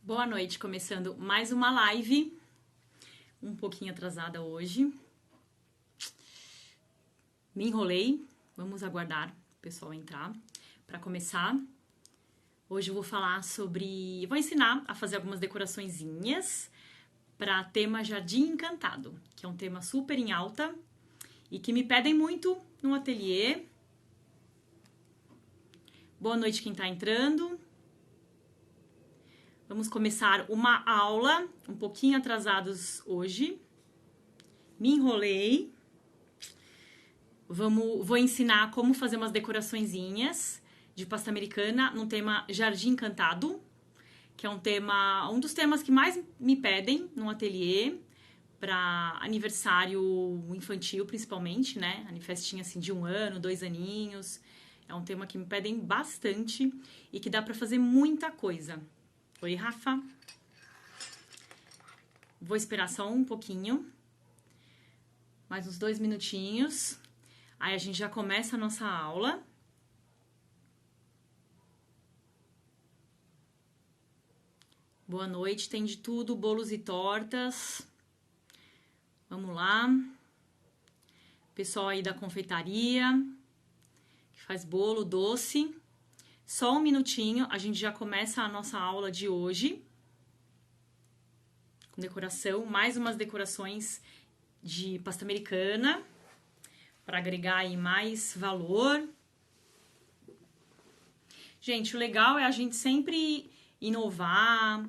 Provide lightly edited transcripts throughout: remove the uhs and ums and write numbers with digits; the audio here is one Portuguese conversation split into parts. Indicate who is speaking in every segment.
Speaker 1: Boa noite, começando mais uma live, um pouquinho atrasada hoje. Me enrolei, vamos aguardar o pessoal entrar para começar. Hoje eu vou falar sobre, vou ensinar a fazer algumas decoraçõezinhas para tema Jardim Encantado, que é um tema super em alta e que me pedem muito no ateliê. Boa noite quem está entrando. Vamos começar uma aula, um pouquinho atrasados hoje. Me enrolei. Vou ensinar como fazer umas decoraçõezinhas de pasta americana no tema Jardim Encantado, que é um dos temas que mais me pedem no ateliê, para aniversário infantil principalmente, né? Festinha assim de 1 ano, 2 aninhos. É um tema que me pedem bastante e que dá para fazer muita coisa. Oi, Rafa. Vou esperar só um pouquinho. Mais uns 2 minutinhos. Aí a gente já começa a nossa aula. Boa noite, tem de tudo, bolos e tortas. Vamos lá. Pessoal aí da confeitaria, que faz bolo, doce. Só um minutinho, a gente já começa a nossa aula de hoje. Com decoração, mais umas decorações de pasta americana, para agregar aí mais valor. Gente, o legal é a gente sempre inovar,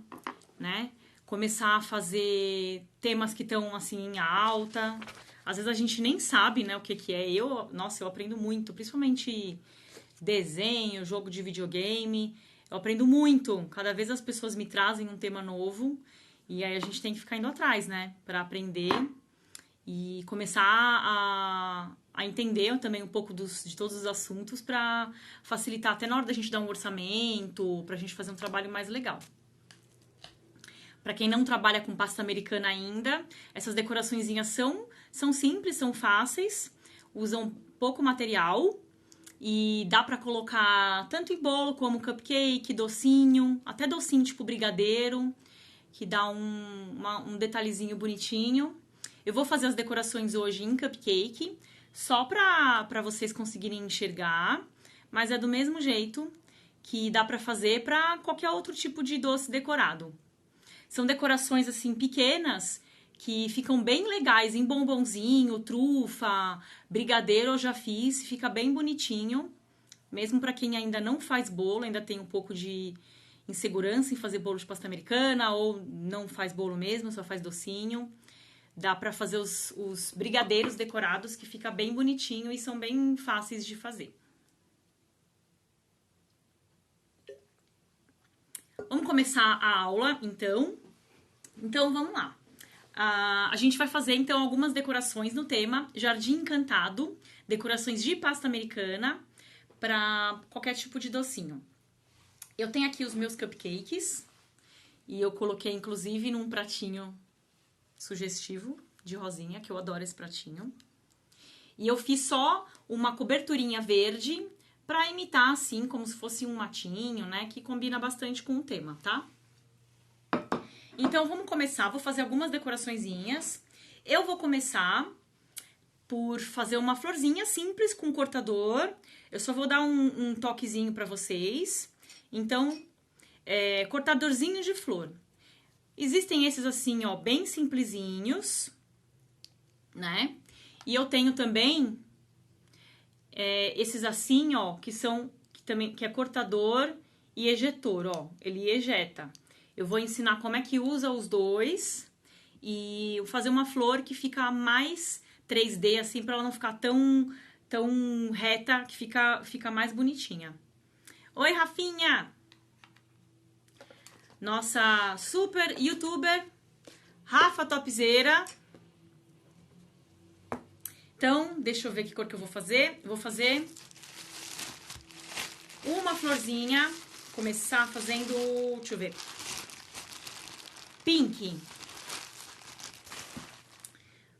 Speaker 1: né? Começar a fazer temas que estão assim em alta. Às vezes a gente nem sabe, né, o que é. Eu aprendo muito, principalmente desenho, jogo de videogame. Eu aprendo muito. Cada vez as pessoas me trazem um tema novo e aí a gente tem que ficar indo atrás, né, para aprender e começar a entender também um pouco de todos os assuntos para facilitar até na hora da gente dar um orçamento, pra gente fazer um trabalho mais legal. Para quem não trabalha com pasta americana ainda, essas decoraçõezinhas são simples, são fáceis, usam pouco material e dá para colocar tanto em bolo como cupcake, docinho, até docinho tipo brigadeiro, que dá um detalhezinho bonitinho. Eu vou fazer as decorações hoje em cupcake, só para vocês conseguirem enxergar, mas é do mesmo jeito que dá para fazer para qualquer outro tipo de doce decorado. São decorações assim pequenas que ficam bem legais em bombonzinho, trufa, brigadeiro eu já fiz, fica bem bonitinho. Mesmo para quem ainda não faz bolo, ainda tem um pouco de insegurança em fazer bolo de pasta americana ou não faz bolo mesmo, só faz docinho. Dá para fazer os brigadeiros decorados que fica bem bonitinho e são bem fáceis de fazer. Vamos começar a aula, então. Então, vamos lá. A gente vai fazer, então, algumas decorações no tema Jardim Encantado, decorações de pasta americana para qualquer tipo de docinho. Eu tenho aqui os meus cupcakes e eu coloquei, inclusive, num pratinho sugestivo de rosinha, que eu adoro esse pratinho. E eu fiz só uma coberturinha verde para imitar, assim, como se fosse um matinho, né? Que combina bastante com o tema, tá? Então, vamos começar. Vou fazer algumas decoraçõezinhas. Eu vou começar por fazer uma florzinha simples com cortador. Eu só vou dar um toquezinho para vocês. Então, cortadorzinho de flor. Existem esses assim, ó, bem simplesinhos, né? E eu tenho também esses assim, ó, que é cortador e ejetor, ó. Ele ejeta. Eu vou ensinar como é que usa os dois e fazer uma flor que fica mais 3D, assim, para ela não ficar tão reta, que fica mais bonitinha. Oi, Rafinha! Nossa super youtuber, Rafa Topzera. Então, deixa eu ver que cor que eu vou fazer. Eu vou fazer uma florzinha, começar fazendo, deixa eu ver, pink.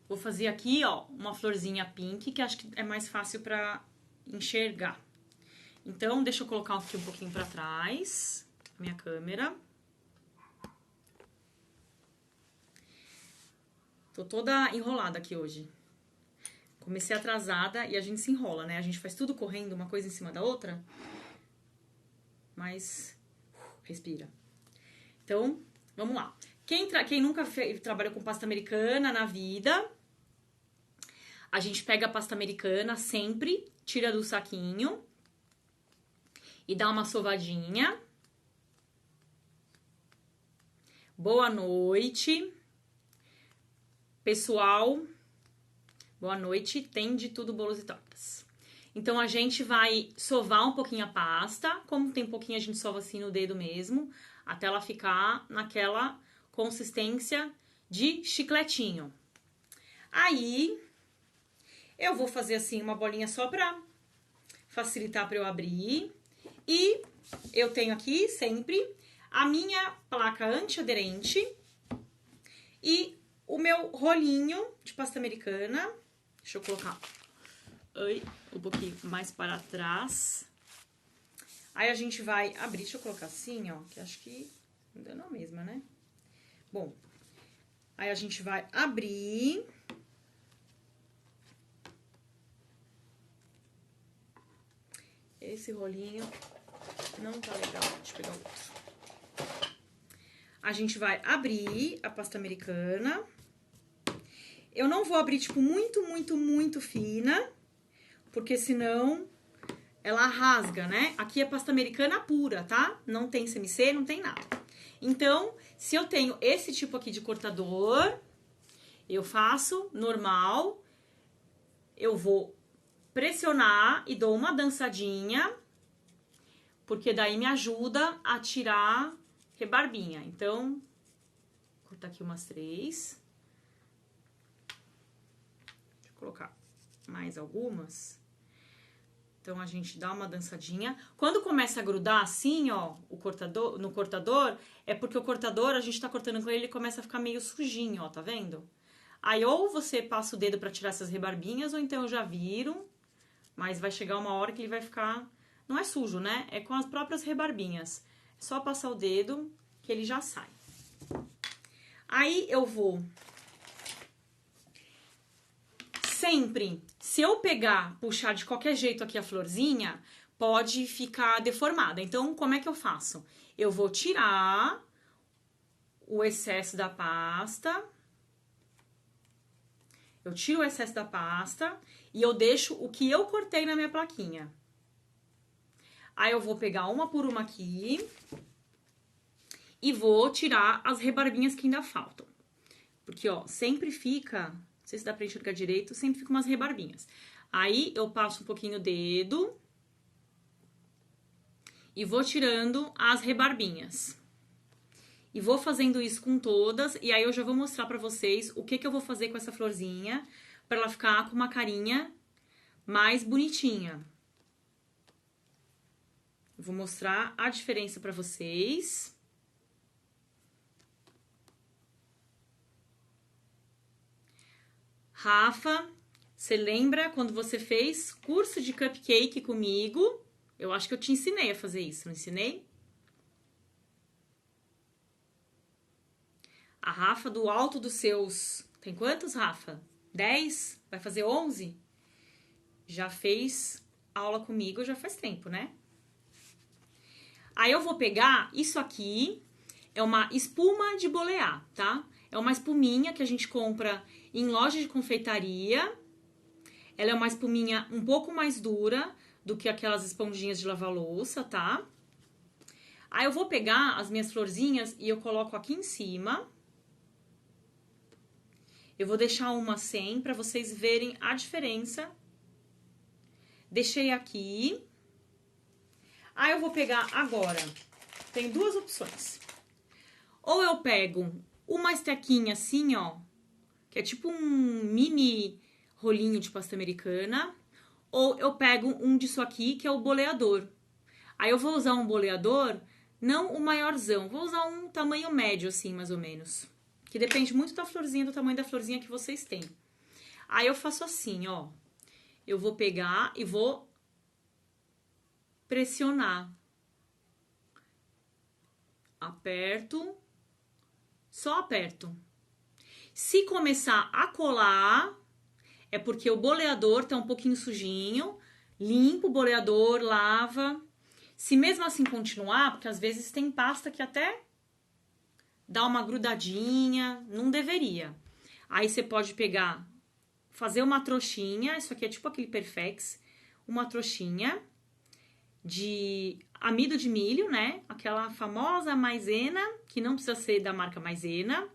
Speaker 1: Vou fazer aqui, ó, uma florzinha pink, que acho que é mais fácil pra enxergar. Então, deixa eu colocar aqui um pouquinho pra trás, a minha câmera. Tô toda enrolada aqui hoje. Comecei atrasada e a gente se enrola, né? A gente faz tudo correndo, uma coisa em cima da outra. Mas respira. Então, vamos lá. Quem nunca trabalhou com pasta americana na vida, a gente pega a pasta americana sempre, tira do saquinho e dá uma sovadinha. Boa noite. Pessoal, boa noite. Tem de tudo bolos e tortas. Então, a gente vai sovar um pouquinho a pasta. Como tem pouquinho, a gente sova assim no dedo mesmo, até ela ficar naquela consistência de chicletinho. Aí, eu vou fazer assim uma bolinha só pra facilitar pra eu abrir. E eu tenho aqui sempre a minha placa antiaderente e o meu rolinho de pasta americana. Deixa eu colocar um pouquinho mais para trás. Aí a gente vai abrir, deixa eu colocar assim, ó, que acho que ainda não é a mesma, né? Bom, aí a gente vai abrir. Esse rolinho não tá legal, deixa eu pegar outro. A gente vai abrir a pasta americana. Eu não vou abrir, tipo, muito fina, porque senão ela rasga, né? Aqui é pasta americana pura, tá? Não tem CMC, não tem nada. Então, se eu tenho esse tipo aqui de cortador, eu faço normal, eu vou pressionar e dou uma dançadinha, porque daí me ajuda a tirar rebarbinha. Então, vou cortar aqui umas 3. Deixa eu colocar mais algumas. Então, a gente dá uma dançadinha. Quando começa a grudar assim, ó, no cortador, é porque o cortador, a gente tá cortando com ele começa a ficar meio sujinho, ó, tá vendo? Aí, ou você passa o dedo pra tirar essas rebarbinhas, ou então eu já viro, mas vai chegar uma hora que ele vai ficar... Não é sujo, né? É com as próprias rebarbinhas. É só passar o dedo que ele já sai. Aí, eu vou... Sempre, se eu pegar, puxar de qualquer jeito aqui a florzinha, pode ficar deformada. Então, como é que eu faço? Eu vou tirar o excesso da pasta. Eu tiro o excesso da pasta e eu deixo o que eu cortei na minha plaquinha. Aí, eu vou pegar uma por uma aqui e vou tirar as rebarbinhas que ainda faltam. Porque, ó, sempre fica... Não sei se dá pra enxergar direito, sempre fica umas rebarbinhas. Aí, eu passo um pouquinho o dedo e vou tirando as rebarbinhas. E vou fazendo isso com todas, e aí eu já vou mostrar pra vocês o que eu vou fazer com essa florzinha, pra ela ficar com uma carinha mais bonitinha. Vou mostrar a diferença pra vocês. Rafa, você lembra quando você fez curso de cupcake comigo? Eu acho que eu te ensinei a fazer isso, não ensinei? A Rafa, do alto dos seus... Tem quantos, Rafa? 10? Vai fazer 11? Já fez aula comigo já faz tempo, né? Aí eu vou pegar isso aqui, é uma espuma de bolear, tá? É uma espuminha que a gente compra em loja de confeitaria. Ela é uma espuminha um pouco mais dura do que aquelas esponjinhas de lavar louça, tá? Aí eu vou pegar as minhas florzinhas e eu coloco aqui em cima. Eu vou deixar uma sem pra vocês verem a diferença. Deixei aqui. Aí eu vou pegar agora. Tem duas opções. Ou eu pego uma estequinha assim, ó, que é tipo um mini rolinho de pasta americana, ou eu pego um disso aqui, que é o boleador. Aí eu vou usar um boleador, não o maiorzão, vou usar um tamanho médio assim, mais ou menos. Que depende muito da florzinha, do tamanho da florzinha que vocês têm. Aí eu faço assim, ó. Eu vou pegar e vou pressionar. Aperto. Só aperto. Se começar a colar, é porque o boleador tá um pouquinho sujinho. Limpa o boleador, lava. Se mesmo assim continuar, porque às vezes tem pasta que até dá uma grudadinha, não deveria. Aí você pode pegar, fazer uma trouxinha, isso aqui é tipo aquele Perfex, uma trouxinha de amido de milho, né? Aquela famosa maisena, que não precisa ser da marca Maisena.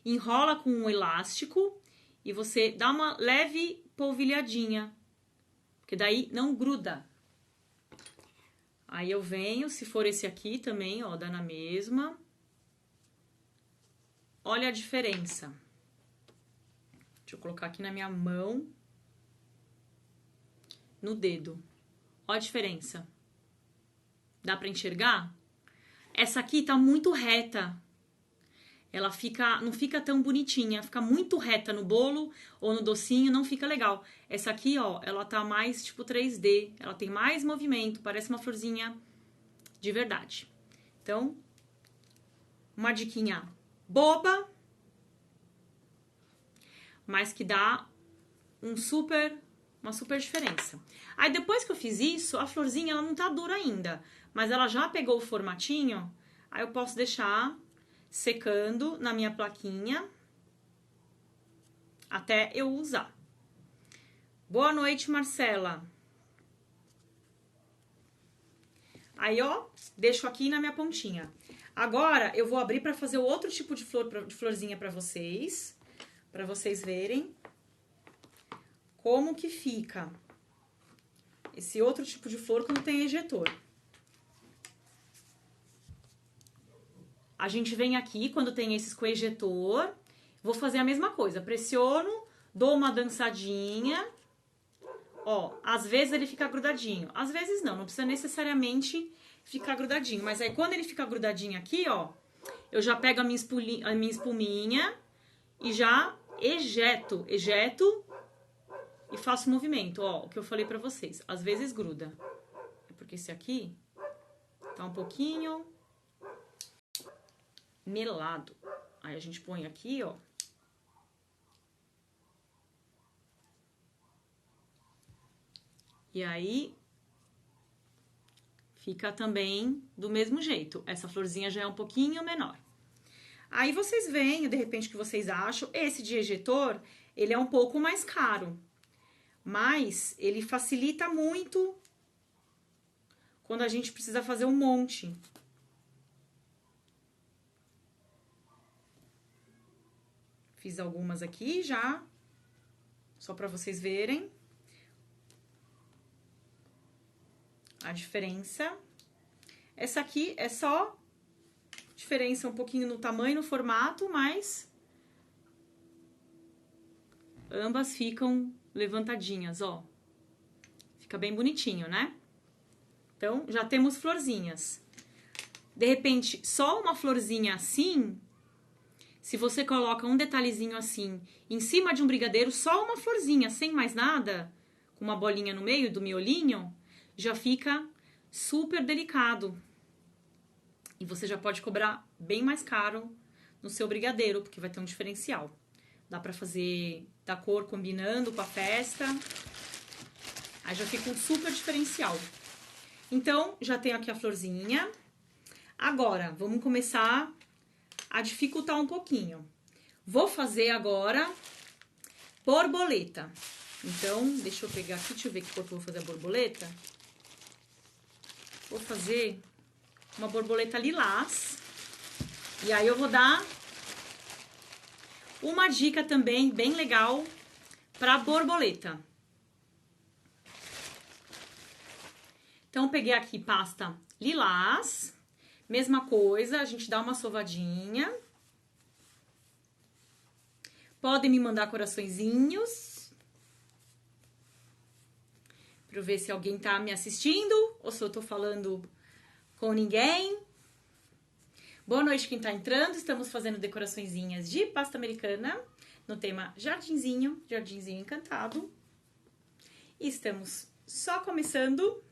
Speaker 1: Enrola com um elástico e você dá uma leve polvilhadinha, porque daí não gruda. Aí eu venho, se for esse aqui também, ó, dá na mesma. Olha a diferença. Deixa eu colocar aqui na minha mão, no dedo. Olha a diferença. Dá pra enxergar? Essa aqui tá muito reta. Ela não fica tão bonitinha, fica muito reta no bolo ou no docinho, não fica legal. Essa aqui, ó, ela tá mais tipo 3D, ela tem mais movimento, parece uma florzinha de verdade. Então, uma diquinha boba, mas que dá uma super diferença. Aí depois que eu fiz isso, a florzinha ela não tá dura ainda, mas ela já pegou o formatinho, aí eu posso deixar secando na minha plaquinha até eu usar. Boa noite, Marcela. Aí, ó, deixo aqui na minha pontinha. Agora, eu vou abrir para fazer o outro tipo de florzinha para vocês verem como que fica esse outro tipo de flor quando tem ejetor. A gente vem aqui, quando tem esses com ejetor, vou fazer a mesma coisa. Pressiono, dou uma dançadinha. Ó, às vezes ele fica grudadinho. Às vezes não precisa necessariamente ficar grudadinho. Mas aí, quando ele fica grudadinho aqui, ó, eu já pego a minha espuminha e já ejeto e faço o movimento. Ó, o que eu falei pra vocês. Às vezes gruda. É porque esse aqui tá um pouquinho melado. Aí a gente põe aqui, ó. E aí fica também do mesmo jeito. Essa florzinha já é um pouquinho menor. Aí vocês veem, de repente, o que vocês acham. Esse de ejetor, ele é um pouco mais caro. Mas ele facilita muito quando a gente precisa fazer um monte. Fiz algumas aqui já, só para vocês verem a diferença. Essa aqui é só diferença um pouquinho no tamanho, no formato, mas ambas ficam levantadinhas, ó. Fica bem bonitinho, né? Então, já temos florzinhas. De repente, só uma florzinha assim, se você coloca um detalhezinho assim, em cima de um brigadeiro, só uma florzinha, sem mais nada, com uma bolinha no meio do miolinho, já fica super delicado. E você já pode cobrar bem mais caro no seu brigadeiro, porque vai ter um diferencial. Dá pra fazer da cor combinando com a festa. Aí já fica um super diferencial. Então, já tenho aqui a florzinha. Agora, vamos começar a dificultar um pouquinho. Vou fazer agora borboleta. Então, deixa eu pegar aqui, deixa eu ver que cor que eu vou fazer a borboleta. Vou fazer uma borboleta lilás. E aí eu vou dar uma dica também bem legal para borboleta. Então, peguei aqui pasta lilás. Mesma coisa, a gente dá uma sovadinha. Podem me mandar coraçõezinhos. Pra eu ver se alguém tá me assistindo ou se eu tô falando com ninguém. Boa noite quem tá entrando. Estamos fazendo decoraçõezinhas de pasta americana no tema jardinzinho encantado. E estamos só começando.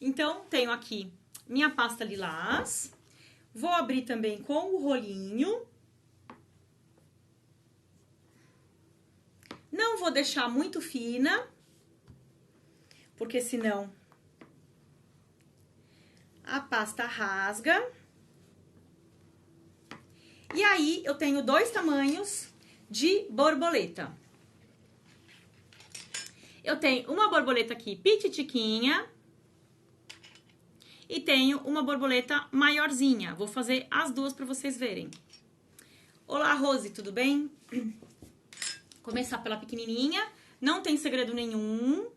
Speaker 1: Então, tenho aqui minha pasta lilás. Vou abrir também com o rolinho. Não vou deixar muito fina, porque senão a pasta rasga. E aí, eu tenho 2 tamanhos de borboleta. Eu tenho uma borboleta aqui pititiquinha e tenho uma borboleta maiorzinha. Vou fazer as duas para vocês verem. Olá, Rose, tudo bem? Começar pela pequenininha, não tem segredo nenhum.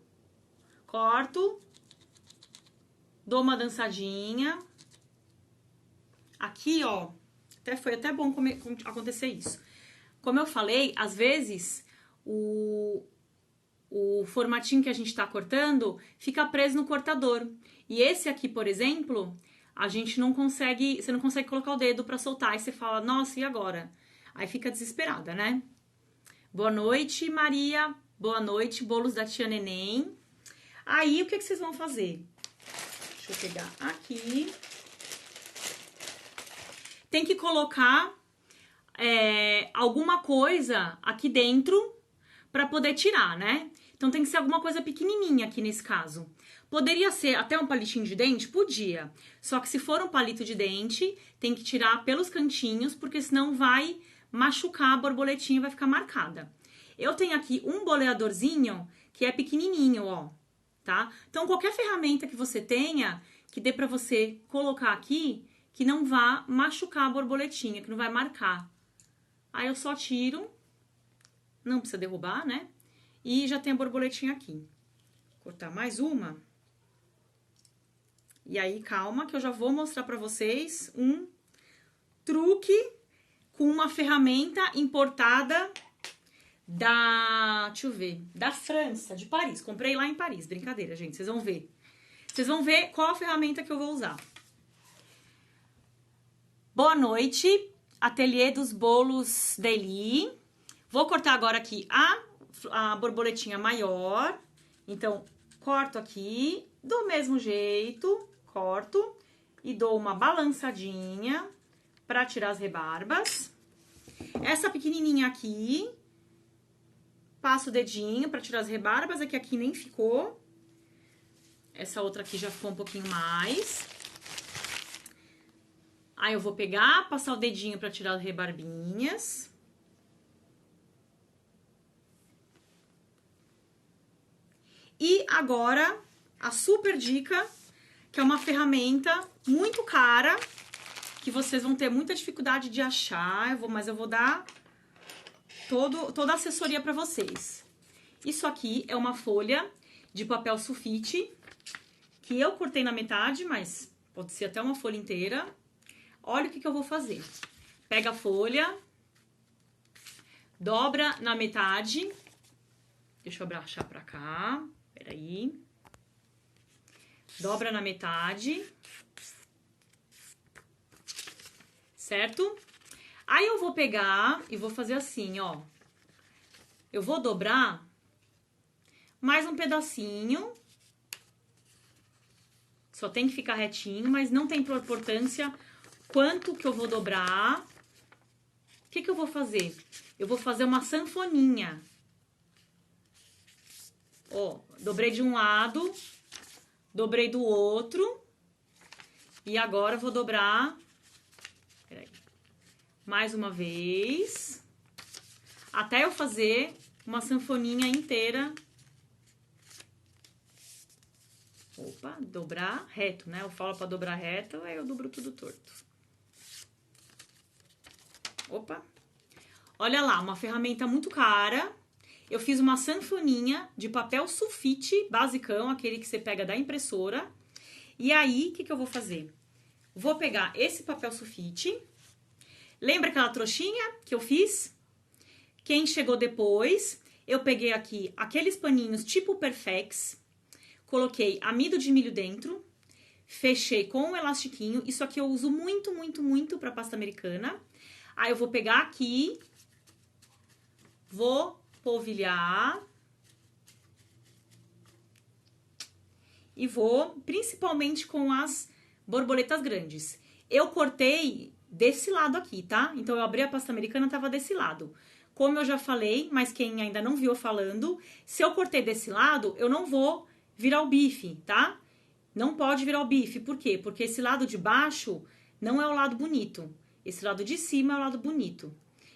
Speaker 1: Corto, dou uma dançadinha. Aqui, ó, foi até bom acontecer isso. Como eu falei, às vezes o formatinho que a gente tá cortando fica preso no cortador. E esse aqui, por exemplo, a gente não consegue, você não consegue colocar o dedo pra soltar. E você fala, nossa, e agora? Aí fica desesperada, né? Boa noite, Maria. Boa noite, bolos da tia Neném. Aí, o que vocês vão fazer? Deixa eu pegar aqui. Tem que colocar alguma coisa aqui dentro pra poder tirar, né? Então, tem que ser alguma coisa pequenininha aqui nesse caso. Poderia ser até um palitinho de dente? Podia. Só que se for um palito de dente, tem que tirar pelos cantinhos, porque senão vai machucar a borboletinha e vai ficar marcada. Eu tenho aqui um boleadorzinho que é pequenininho, ó, tá? Então, qualquer ferramenta que você tenha, que dê pra você colocar aqui, que não vá machucar a borboletinha, que não vai marcar. Aí eu só tiro, não precisa derrubar, né? E já tem a borboletinha aqui. Vou cortar mais uma. E aí, calma, que eu já vou mostrar pra vocês um truque com uma ferramenta importada deixa eu ver, da França, de Paris. Comprei lá em Paris, brincadeira, gente, vocês vão ver. Vocês vão ver qual a ferramenta que eu vou usar. Boa noite, Ateliê dos Bolos Deli. Vou cortar agora aqui a borboletinha maior. Então, corto aqui, do mesmo jeito, corto e dou uma balançadinha pra tirar as rebarbas. Essa pequenininha aqui, passo o dedinho pra tirar as rebarbas, é que aqui nem ficou. Essa outra aqui já ficou um pouquinho mais. Aí eu vou pegar, passar o dedinho pra tirar as rebarbinhas. E agora, a super dica, que é uma ferramenta muito cara, que vocês vão ter muita dificuldade de achar, mas eu vou dar toda a assessoria pra vocês. Isso aqui é uma folha de papel sulfite, que eu cortei na metade, mas pode ser até uma folha inteira. Olha o que eu vou fazer. Pega a folha, dobra na metade. Deixa eu abaixar pra cá. Peraí. Dobra na metade. Certo? Aí eu vou pegar e vou fazer assim, ó. Eu vou dobrar mais um pedacinho. Só tem que ficar retinho, mas não tem importância quanto que eu vou dobrar. O que eu vou fazer? Eu vou fazer uma sanfoninha. Ó, dobrei de um lado, dobrei do outro. E agora eu vou dobrar, peraí, mais uma vez, até eu fazer uma sanfoninha inteira. Opa, dobrar reto, né? Eu falo pra dobrar reto, aí eu dobro tudo torto. Opa. Olha lá, uma ferramenta muito cara. Eu fiz uma sanfoninha de papel sulfite basicão, aquele que você pega da impressora. E aí, o que eu vou fazer? Vou pegar esse papel sulfite. Lembra aquela trouxinha que eu fiz? Quem chegou depois, eu peguei aqui aqueles paninhos tipo Perfex. Coloquei amido de milho dentro, fechei com um elastiquinho. Isso aqui eu uso muito, muito, muito pra pasta americana. Aí eu vou pegar aqui, vou polvilhar e vou, principalmente com as borboletas grandes. Eu cortei desse lado aqui, tá? Então eu abri a pasta americana, tava desse lado. Como eu já falei, mas quem ainda não viu eu falando, se eu cortei desse lado, eu não vou virar o bife, tá? Não pode virar o bife. Por quê? Porque esse lado de baixo não é o lado bonito. Esse lado de cima é o lado bonito.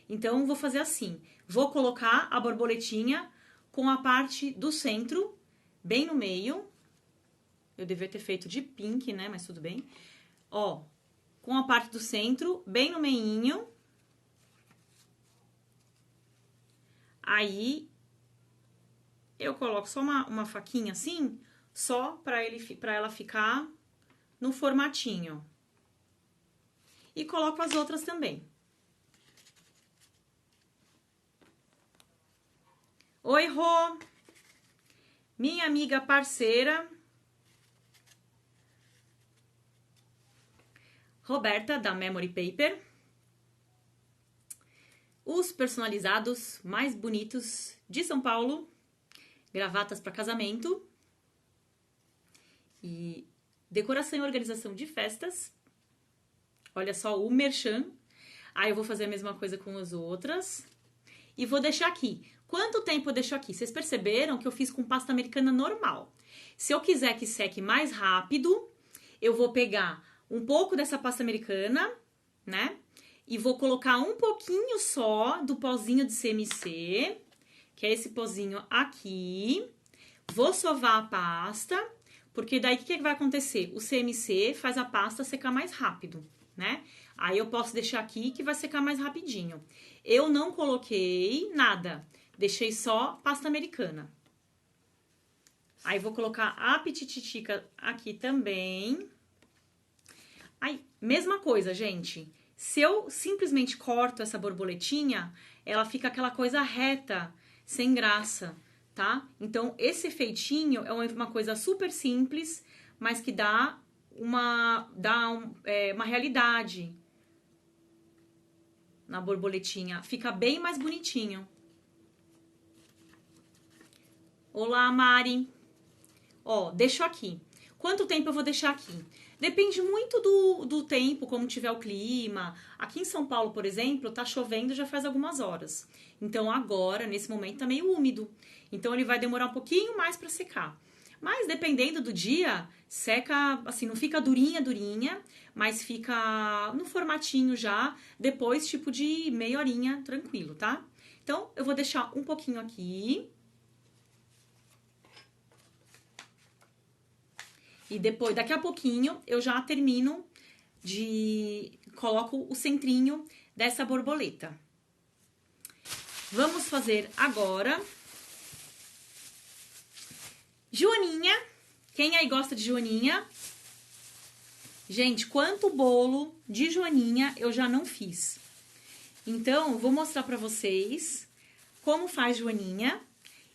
Speaker 1: Então, vou fazer assim. Vou colocar a borboletinha com a parte do centro, bem no meio. Eu devia ter feito de pink, né? Mas tudo bem. Ó, com a parte do centro, bem no meinho. Aí, eu coloco só uma faquinha assim, só pra ela ficar no formatinho. E coloco as outras também. Oi, Rô! Minha amiga parceira, Roberta, da Memory Paper. Os personalizados mais bonitos de São Paulo. Gravatas para casamento. E decoração e organização de festas. Olha só o merchan. Aí eu vou fazer a mesma coisa com as outras. E vou deixar aqui. Quanto tempo eu deixo aqui? Vocês perceberam que eu fiz com pasta americana normal. Se eu quiser que seque mais rápido, eu vou pegar um pouco dessa pasta americana, né? E vou colocar um pouquinho só do pozinho de CMC, que é esse pozinho aqui. Vou sovar a pasta, porque daí o que vai acontecer? O CMC faz a pasta secar mais rápido, né? Aí eu posso deixar aqui que vai secar mais rapidinho. Eu não coloquei nada, deixei só pasta americana. Aí vou colocar a pitititica aqui também. Aí, mesma coisa, gente. Se eu simplesmente corto essa borboletinha, ela fica aquela coisa reta, sem graça, tá? Então, esse efeitinho é uma coisa super simples, mas que dá uma realidade na borboletinha. Fica bem mais bonitinho. Olá, Mari. Ó, deixo aqui. Quanto tempo eu vou deixar aqui? Depende muito do tempo, como tiver o clima. Aqui em São Paulo, por exemplo, tá chovendo já faz algumas horas. Então agora, nesse momento, tá meio úmido. Então ele vai demorar um pouquinho mais para secar. Mas dependendo do dia, seca, assim, não fica durinha, mas fica no formatinho já, depois tipo de meia horinha, tranquilo, tá? Então eu vou deixar um pouquinho aqui. E depois, daqui a pouquinho, eu já termino coloco o centrinho dessa borboleta. Vamos fazer agora joaninha. Quem aí gosta de joaninha? Gente, quanto bolo de joaninha eu já não fiz. Então, vou mostrar pra vocês como faz joaninha.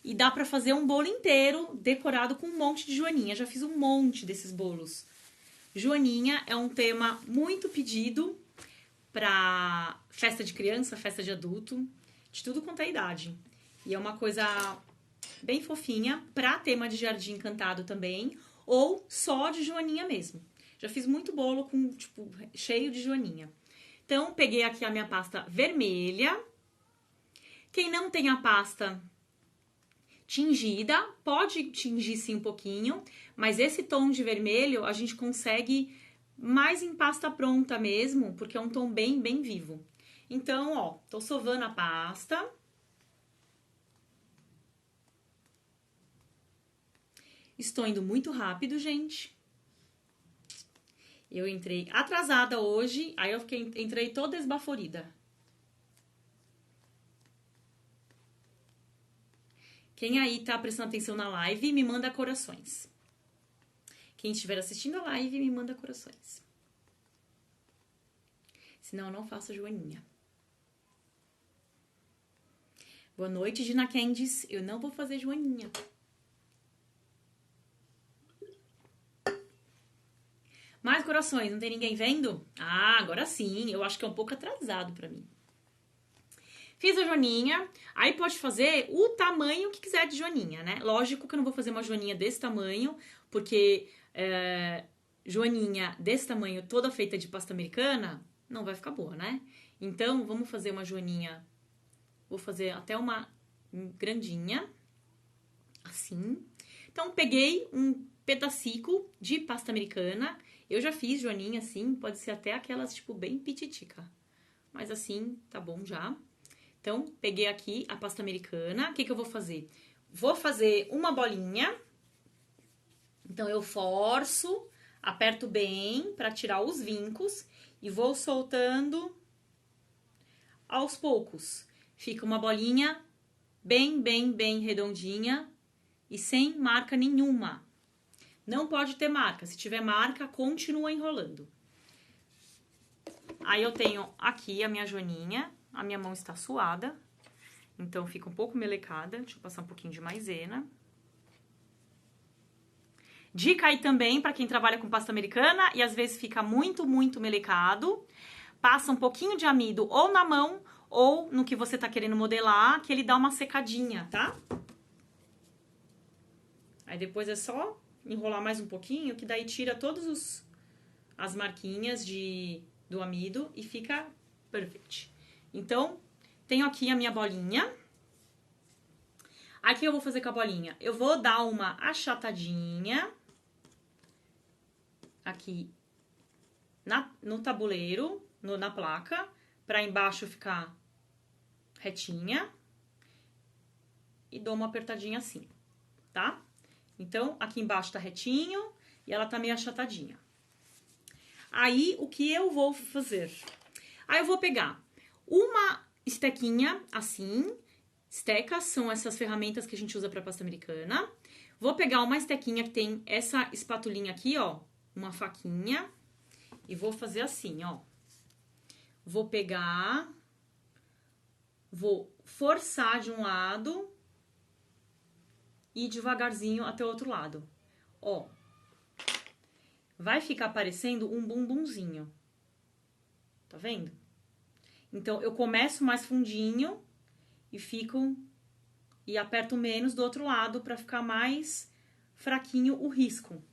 Speaker 1: E dá pra fazer um bolo inteiro decorado com um monte de joaninha. Já fiz um monte desses bolos. Joaninha é um tema muito pedido pra festa de criança, festa de adulto, de tudo quanto é idade. E é uma coisa bem fofinha pra tema de jardim encantado também, ou só de joaninha mesmo. Já fiz muito bolo com, tipo, cheio de joaninha. Então, peguei aqui a minha pasta vermelha. Quem não tem a pasta tingida, pode tingir sim um pouquinho, mas esse tom de vermelho a gente consegue mais em pasta pronta mesmo, porque é um tom bem vivo. Então, ó, tô sovando a pasta. Estou indo muito rápido, gente. Eu entrei atrasada hoje, aí eu entrei toda esbaforida. Quem aí tá prestando atenção na live, me manda corações. Quem estiver assistindo a live, me manda corações. Senão eu não faço a joaninha. Boa noite, Gina Candice. Eu não vou fazer joaninha. Mais corações, não tem ninguém vendo? Ah, agora sim. Eu acho que é um pouco atrasado pra mim. Fiz a joaninha, aí pode fazer o tamanho que quiser de joaninha, né? Lógico que eu não vou fazer uma joaninha desse tamanho, porque joaninha desse tamanho, toda feita de pasta americana, não vai ficar boa, né? Então, vamos fazer uma joaninha Vou fazer até uma grandinha, assim. Então, peguei um pedacico de pasta americana. Eu já fiz joaninha assim, pode ser até aquelas, tipo, bem pititica. Mas assim, tá bom já. Então, peguei aqui a pasta americana. O que eu vou fazer? Vou fazer uma bolinha. Então, eu forço, aperto bem pra tirar os vincos e vou soltando aos poucos. Fica uma bolinha bem redondinha e sem marca nenhuma. Não pode ter marca. Se tiver marca, continua enrolando. Aí eu tenho aqui a minha joaninha. A minha mão está suada, então fica um pouco melecada. Deixa eu passar um pouquinho de maisena. Dica aí também para quem trabalha com pasta americana e às vezes fica muito melecado. Passa um pouquinho de amido ou na mão ou no que você tá querendo modelar, que ele dá uma secadinha, tá? Aí depois é só enrolar mais um pouquinho, que daí tira todas as marquinhas do amido e fica perfect. Então, tenho aqui a minha bolinha. Aqui eu vou fazer com a bolinha. Eu vou dar uma achatadinha aqui no tabuleiro, na placa, pra embaixo ficar retinha. E dou uma apertadinha assim, tá? Então, aqui embaixo tá retinho e ela tá meio achatadinha. Aí, o que eu vou fazer? Aí, eu vou pegar uma estequinha assim. Estecas são essas ferramentas que a gente usa pra pasta americana. Vou pegar uma estequinha que tem essa espatulinha aqui, ó. Uma faquinha. E vou fazer assim, ó. Vou pegar... Vou forçar de um lado... E devagarzinho até o outro lado. Ó. Vai ficar parecendo um bumbumzinho. Tá vendo? Então, eu começo mais fundinho e fico... E aperto menos do outro lado pra ficar mais fraquinho o risco.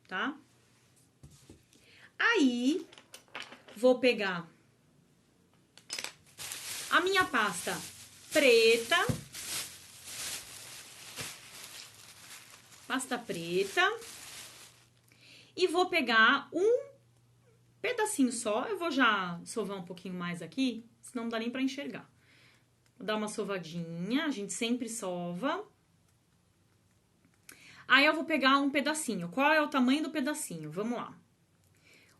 Speaker 1: Tá? Aí, vou pegar a minha pasta preta. Pasta preta. E vou pegar um pedacinho só. Eu vou já sovar um pouquinho mais aqui, senão não dá nem pra enxergar. Vou dar uma sovadinha, a gente sempre sova. Aí eu vou pegar um pedacinho. Qual é o tamanho do pedacinho? Vamos lá.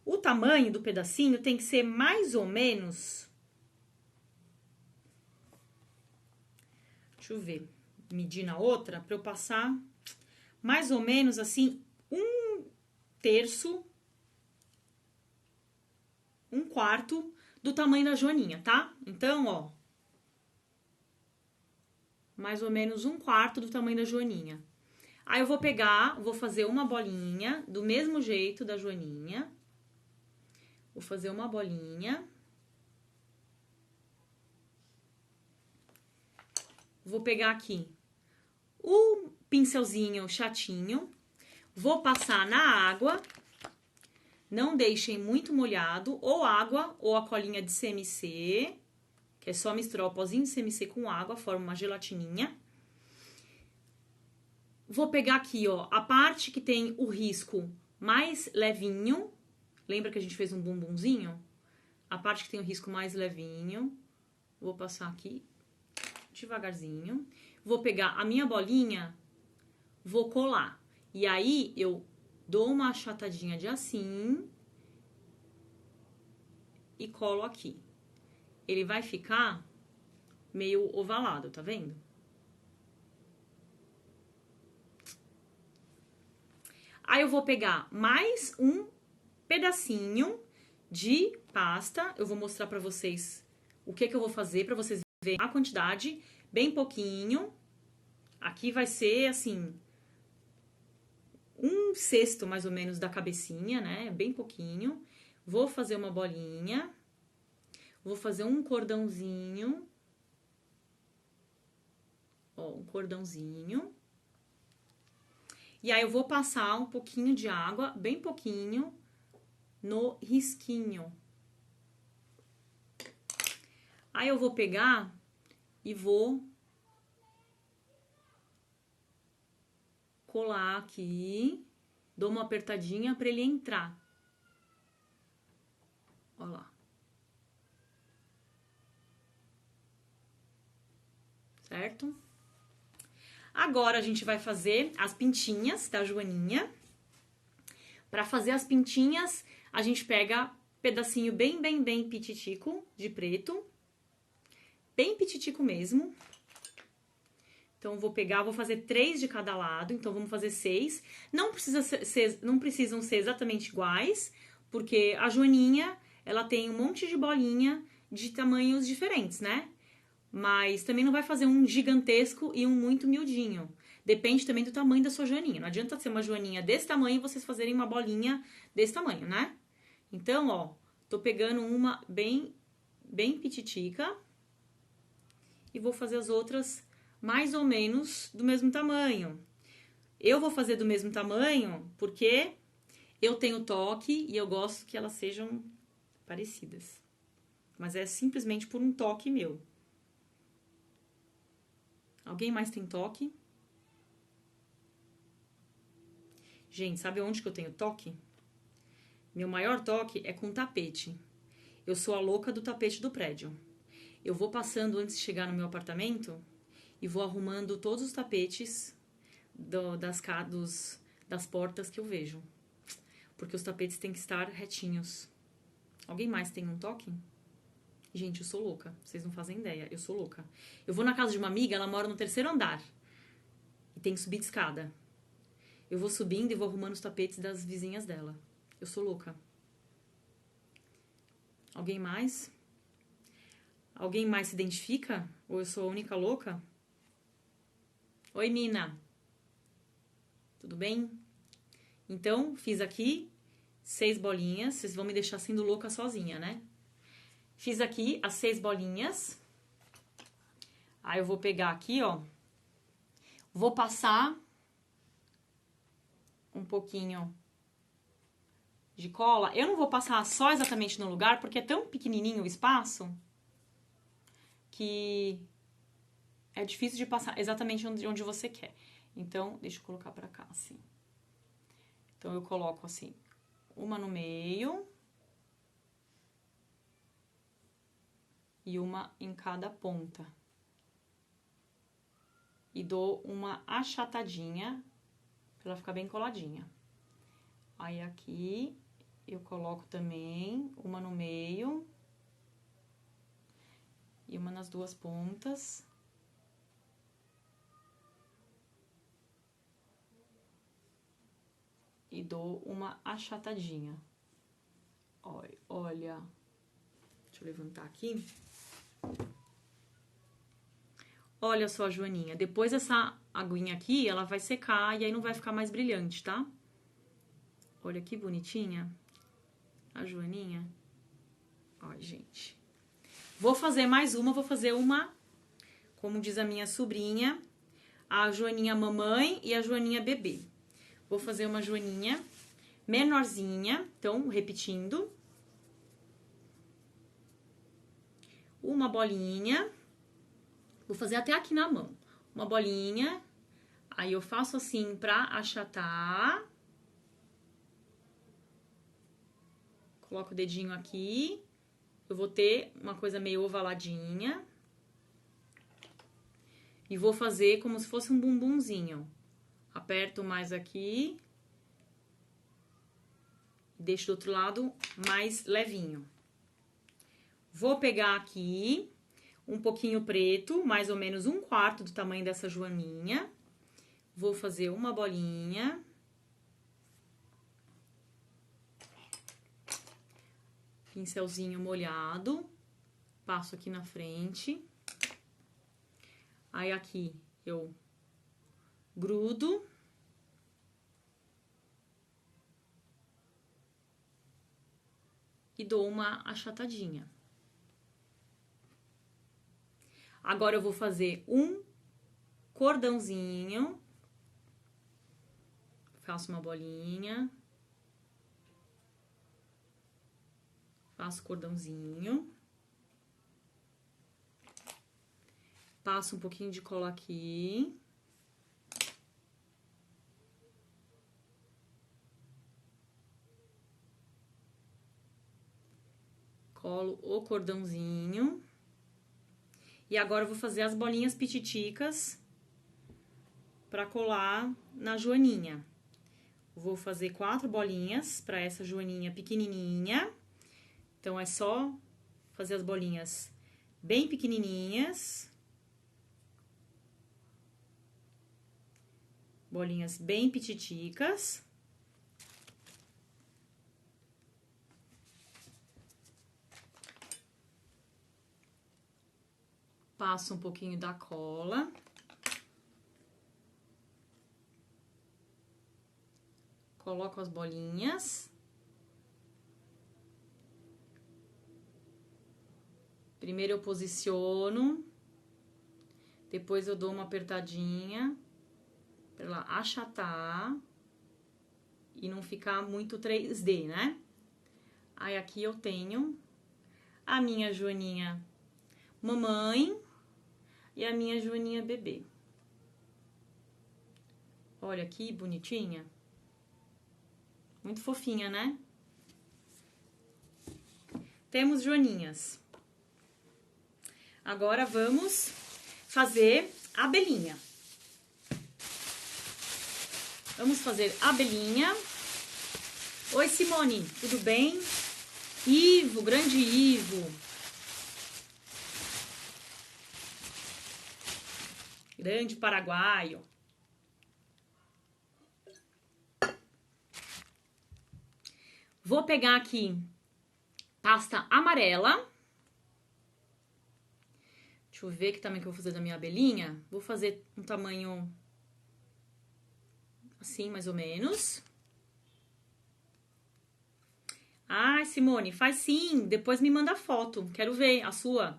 Speaker 1: O tamanho do pedacinho tem que ser mais ou menos... Deixa eu ver, medir na outra, pra eu passar mais ou menos assim, 1/3, 1/4 do tamanho da joaninha, tá? Então, ó, mais ou menos 1/4 do tamanho da joaninha. Aí eu vou pegar, vou fazer uma bolinha do mesmo jeito da joaninha. Vou fazer uma bolinha. Vou pegar aqui o pincelzinho chatinho. Vou passar na água. Não deixem muito molhado. Ou água ou a colinha de CMC. Que é só misturar o pozinho de CMC com água, forma uma gelatininha. Vou pegar aqui, ó, a parte que tem o risco mais levinho. Lembra que a gente fez um bumbumzinho? A parte que tem o risco mais levinho. Vou passar aqui devagarzinho. Vou pegar a minha bolinha, vou colar. E aí, eu dou uma achatadinha de assim e colo aqui. Ele vai ficar meio ovalado, tá vendo? Aí, eu vou pegar mais um pedacinho de pasta. Eu vou mostrar pra vocês o que eu vou fazer, pra vocês verem a quantidade. Bem pouquinho. Aqui vai ser, assim, 1/6 mais ou menos da cabecinha, né? Bem pouquinho. Vou fazer uma bolinha. Vou fazer um cordãozinho. Ó, um cordãozinho. E aí, eu vou passar um pouquinho de água, bem pouquinho, no risquinho. Aí, eu vou pegar e vou colar aqui, dou uma apertadinha para ele entrar. Olha lá. Certo? Agora a gente vai fazer as pintinhas da Joaninha. Para fazer as pintinhas, a gente pega pedacinho bem pititico de preto. Bem pititico mesmo. Então, vou fazer 3 de cada lado. Então, vamos fazer 6. Não precisam ser exatamente iguais, porque a Joaninha, ela tem um monte de bolinha de tamanhos diferentes, né? Mas também não vai fazer um gigantesco e um muito miudinho. Depende também do tamanho da sua joaninha. Não adianta ser uma joaninha desse tamanho e vocês fazerem uma bolinha desse tamanho, né? Então, ó, tô pegando uma bem pititica e vou fazer as outras mais ou menos do mesmo tamanho. Eu vou fazer do mesmo tamanho porque eu tenho toque e eu gosto que elas sejam parecidas. Mas é simplesmente por um toque meu. Alguém mais tem toque? Gente, sabe onde que eu tenho toque? Meu maior toque é com tapete. Eu sou a louca do tapete do prédio. Eu vou passando antes de chegar no meu apartamento e vou arrumando todos os tapetes das portas que eu vejo. Porque os tapetes têm que estar retinhos. Alguém mais tem um toque? Gente, eu sou louca. Vocês não fazem ideia. Eu sou louca. Eu vou na casa de uma amiga, ela mora no 3º andar. E tem que subir de escada. Eu vou subindo e vou arrumando os tapetes das vizinhas dela. Eu sou louca. Alguém mais? Alguém mais se identifica? Ou eu sou a única louca? Oi, Mina. Tudo bem? Então, fiz aqui 6 bolinhas. Vocês vão me deixar sendo louca sozinha, né? Fiz aqui as 6 bolinhas. Aí eu vou pegar aqui, ó. Vou passar um pouquinho de cola. Eu não vou passar só exatamente no lugar, porque é tão pequenininho o espaço que é difícil de passar exatamente onde você quer. Então, deixa eu colocar pra cá, assim. Então, eu coloco assim, uma no meio e uma em cada ponta. E dou uma achatadinha pra ela ficar bem coladinha. Aí, aqui, eu coloco também uma no meio e uma nas 2 pontas. E dou uma achatadinha. Olha. Deixa eu levantar aqui. Olha só, Joaninha. Depois essa aguinha aqui, ela vai secar e aí não vai ficar mais brilhante, tá? Olha que bonitinha. A Joaninha. Ó, gente. Vou fazer mais uma. Vou fazer uma, como diz a minha sobrinha, a Joaninha mamãe e a Joaninha bebê. Vou fazer uma joaninha menorzinha, então, repetindo. Uma bolinha. Vou fazer até aqui na mão. Uma bolinha. Aí, eu faço assim pra achatar. Coloco o dedinho aqui. Eu vou ter uma coisa meio ovaladinha. E vou fazer como se fosse um bumbumzinho. Aperto mais aqui. Deixo do outro lado mais levinho. Vou pegar aqui um pouquinho preto, mais ou menos 1/4 do tamanho dessa joaninha. Vou fazer uma bolinha. Pincelzinho molhado. Passo aqui na frente. Aí, aqui, eu grudo. E dou uma achatadinha. Agora, eu vou fazer um cordãozinho. Faço uma bolinha. Faço cordãozinho. Passo um pouquinho de cola aqui. Colo o cordãozinho. E agora eu vou fazer as bolinhas pititicas para colar na joaninha. Vou fazer 4 bolinhas para essa joaninha pequenininha. Então, é só fazer as bolinhas bem pequenininhas. Bolinhas bem pititicas. Passo um pouquinho da cola. Coloco as bolinhas. Primeiro eu posiciono. Depois eu dou uma apertadinha para ela achatar e não ficar muito 3D, né? Aí aqui eu tenho a minha joaninha mamãe e a minha joaninha bebê. Olha que bonitinha. Muito fofinha, né? Temos joaninhas. Agora vamos fazer a abelhinha. Vamos fazer a abelhinha. Oi, Simone, tudo bem? Ivo, grande Ivo. Grande paraguaio. Vou pegar aqui pasta amarela. Deixa eu ver que tamanho que eu vou fazer da minha abelhinha. Vou fazer um tamanho assim, mais ou menos. Ai, Simone, faz sim. Depois me manda foto. Quero ver a sua.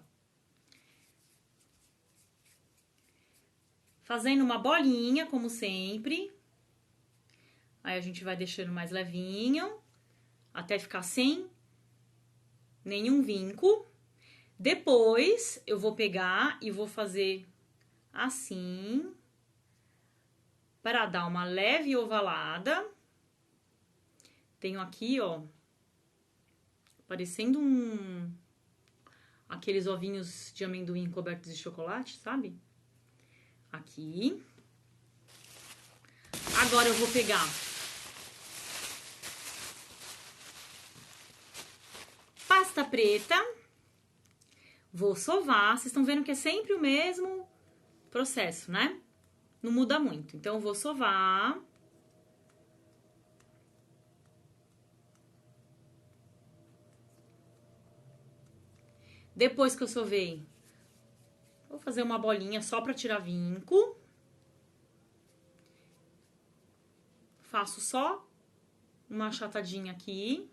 Speaker 1: Fazendo uma bolinha, como sempre. Aí a gente vai deixando mais levinho. Até ficar sem nenhum vinco. Depois, eu vou pegar e vou fazer assim. Para dar uma leve ovalada. Tenho aqui, ó. Parecendo aqueles ovinhos de amendoim cobertos de chocolate, sabe? Aqui. Agora eu vou pegar pasta preta. Vou sovar. Vocês estão vendo que é sempre o mesmo processo, né? Não muda muito. Então, eu vou sovar. Depois que eu sovei, vou fazer uma bolinha só pra tirar vinco. Faço só uma achatadinha aqui.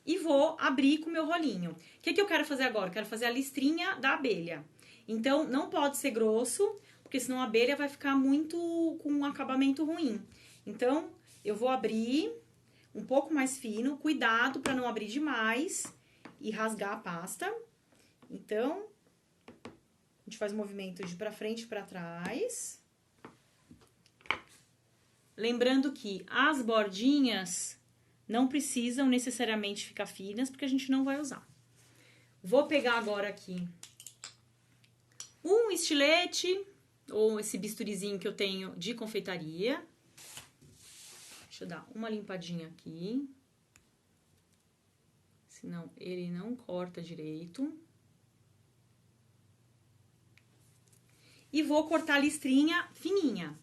Speaker 1: E vou abrir com o meu rolinho. O que eu quero fazer agora? Eu quero fazer a listrinha da abelha. Então, não pode ser grosso, porque senão a abelha vai ficar muito com um acabamento ruim. Então, eu vou abrir um pouco mais fino. Cuidado para não abrir demais e rasgar a pasta. Então, a gente faz um movimento de pra frente e pra trás. Lembrando que as bordinhas não precisam necessariamente ficar finas, porque a gente não vai usar. Vou pegar agora aqui um estilete, ou esse bisturizinho que eu tenho de confeitaria. Deixa eu dar uma limpadinha aqui. Senão ele não corta direito. E vou cortar a listrinha fininha.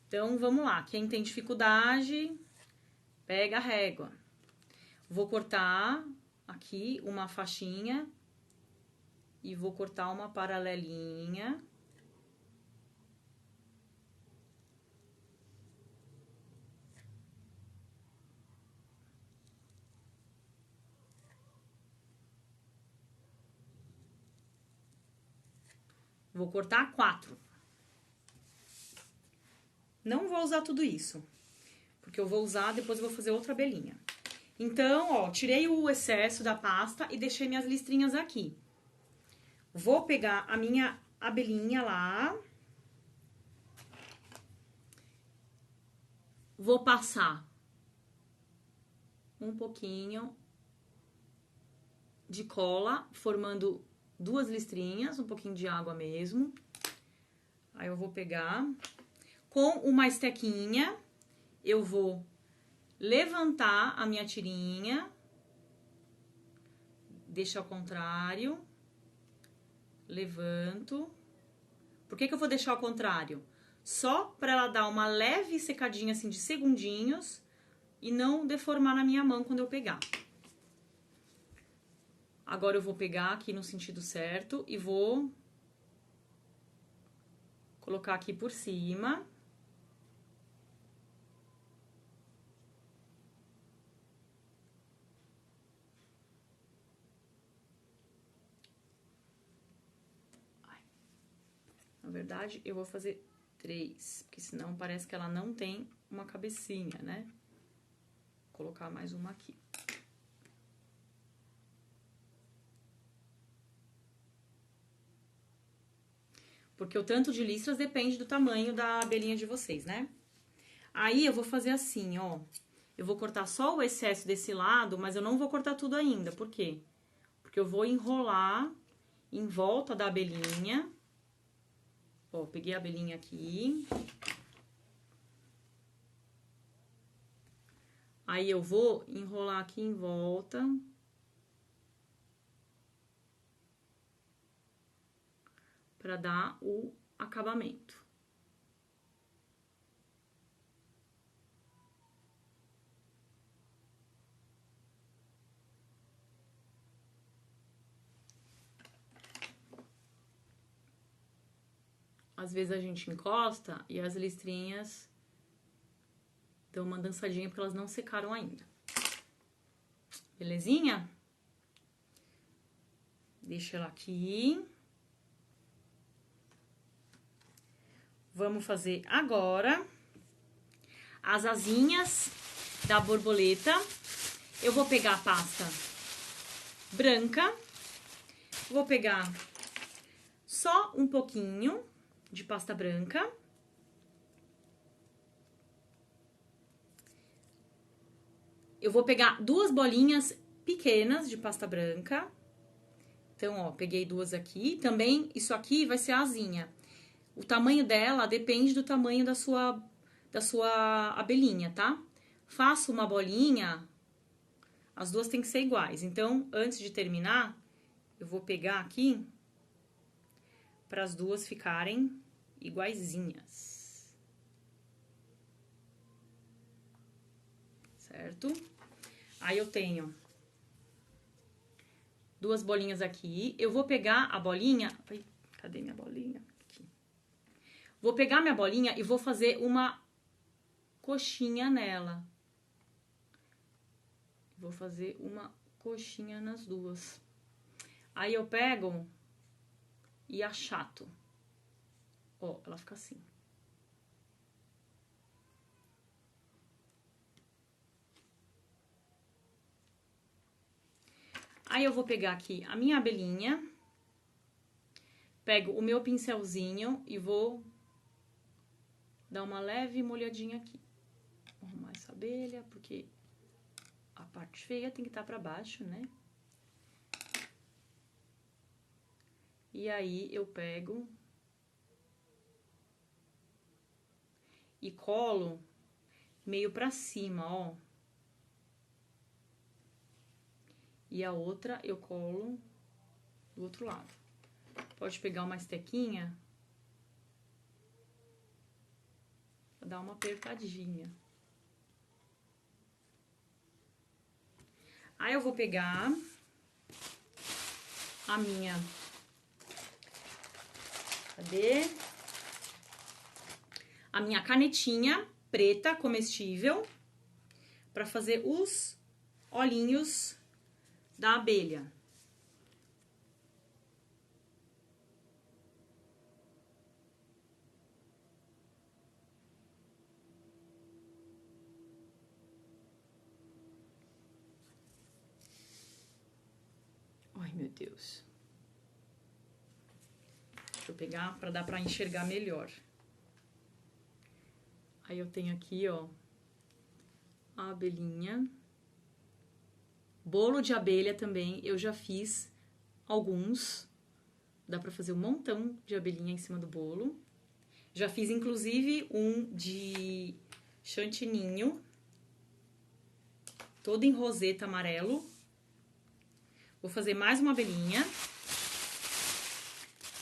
Speaker 1: Então, vamos lá. Quem tem dificuldade, pega a régua. Vou cortar aqui uma faixinha e vou cortar uma paralelinha. Vou cortar 4. Não vou usar tudo isso, porque eu vou usar, depois eu vou fazer outra abelhinha. Então, ó, tirei o excesso da pasta e deixei minhas listrinhas aqui. Vou pegar a minha abelhinha lá. Vou passar um pouquinho de cola, formando duas listrinhas, um pouquinho de água mesmo. Aí eu vou pegar, com uma estequinha, eu vou levantar a minha tirinha, deixo ao contrário, levanto. Por que que eu vou deixar ao contrário? Só para ela dar uma leve secadinha assim de segundinhos e não deformar na minha mão quando eu pegar. Agora eu vou pegar aqui no sentido certo e vou colocar aqui por cima. Na verdade, eu vou fazer 3, porque senão parece que ela não tem uma cabecinha, né? Vou colocar mais uma aqui. Porque o tanto de listras depende do tamanho da abelhinha de vocês, né? Aí eu vou fazer assim, ó. Eu vou cortar só o excesso desse lado, mas eu não vou cortar tudo ainda. Por quê? Porque eu vou enrolar em volta da abelhinha. Ó, peguei a abelhinha aqui. Aí eu vou enrolar aqui em volta. Pra dar o acabamento. Às vezes a gente encosta e as listrinhas dão uma dançadinha porque elas não secaram ainda. Belezinha? Deixa ela aqui. Vamos fazer agora as asinhas da borboleta. Eu vou pegar a pasta branca. Vou pegar só um pouquinho de pasta branca. Eu vou pegar 2 bolinhas pequenas de pasta branca. Então, ó, peguei 2 aqui. Também, isso aqui vai ser a asinha. O tamanho dela depende do tamanho da sua abelhinha, tá? Faço uma bolinha, as duas têm que ser iguais. Então, antes de terminar, eu vou pegar aqui para as duas ficarem iguaizinhas. Certo? Aí eu tenho 2 bolinhas aqui. Eu vou pegar a bolinha... Ai, cadê minha bolinha? Aqui. Vou pegar minha bolinha e vou fazer uma coxinha nela. Vou fazer uma coxinha nas duas. Aí eu pego e achato. Ó, ela fica assim. Aí eu vou pegar aqui a minha abelhinha, pego o meu pincelzinho e vou dar uma leve molhadinha aqui. Vou arrumar essa abelha, porque a parte feia tem que estar pra baixo, né? E aí eu pego e colo meio pra cima, ó. E a outra eu colo do outro lado. Pode pegar uma estequinha pra dar uma apertadinha. Aí eu vou pegar a minha... Cadê? A minha canetinha preta comestível pra fazer os olhinhos da abelha. Ai, meu Deus. Deixa eu pegar para dar para enxergar melhor. Aí eu tenho aqui, ó, a abelhinha. Bolo de abelha também, eu já fiz alguns. Dá pra fazer um montão de abelhinha em cima do bolo. Já fiz, inclusive, um de chantininho. Todo em roseta amarelo. Vou fazer mais uma abelhinha.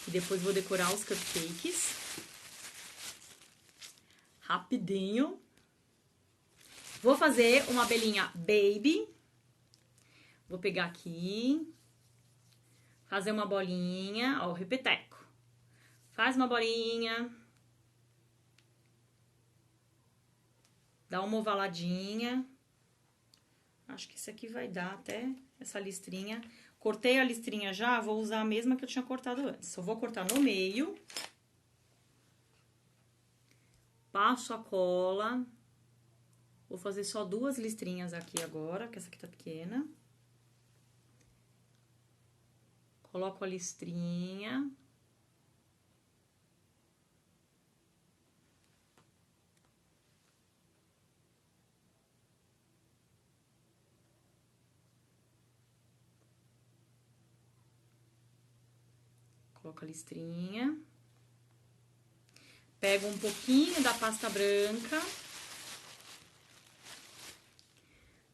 Speaker 1: E depois vou decorar os cupcakes. Rapidinho. Vou fazer uma abelhinha baby. Vou pegar aqui. Fazer uma bolinha. Ó, o repeteco. Faz uma bolinha. Dá uma ovaladinha. Acho que isso aqui vai dar até essa listrinha. Cortei a listrinha já, vou usar a mesma que eu tinha cortado antes. Só vou cortar no meio. Passo a cola. Vou fazer só 2 listrinhas aqui agora, que essa aqui tá pequena. Coloco a listrinha. Coloco a listrinha. Pego um pouquinho da pasta branca.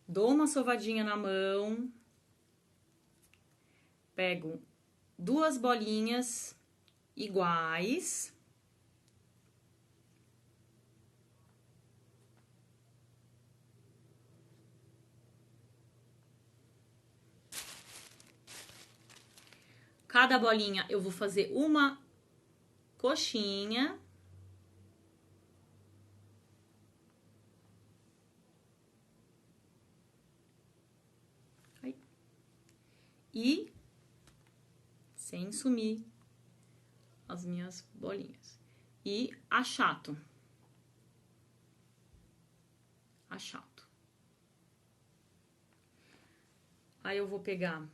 Speaker 1: Dou uma sovadinha na mão. Pego 2 bolinhas iguais. Cada bolinha eu vou fazer uma coxinha. Aí. E sem sumir as minhas bolinhas. E achato. Achato. Aí eu vou pegar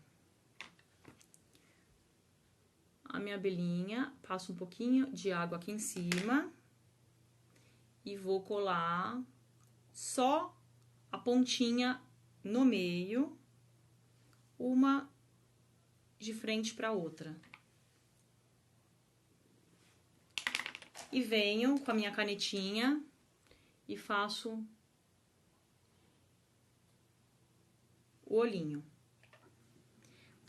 Speaker 1: a minha abelhinha, passo um pouquinho de água aqui em cima e vou colar só a pontinha no meio, uma de frente para outra. E venho com a minha canetinha e faço o olhinho.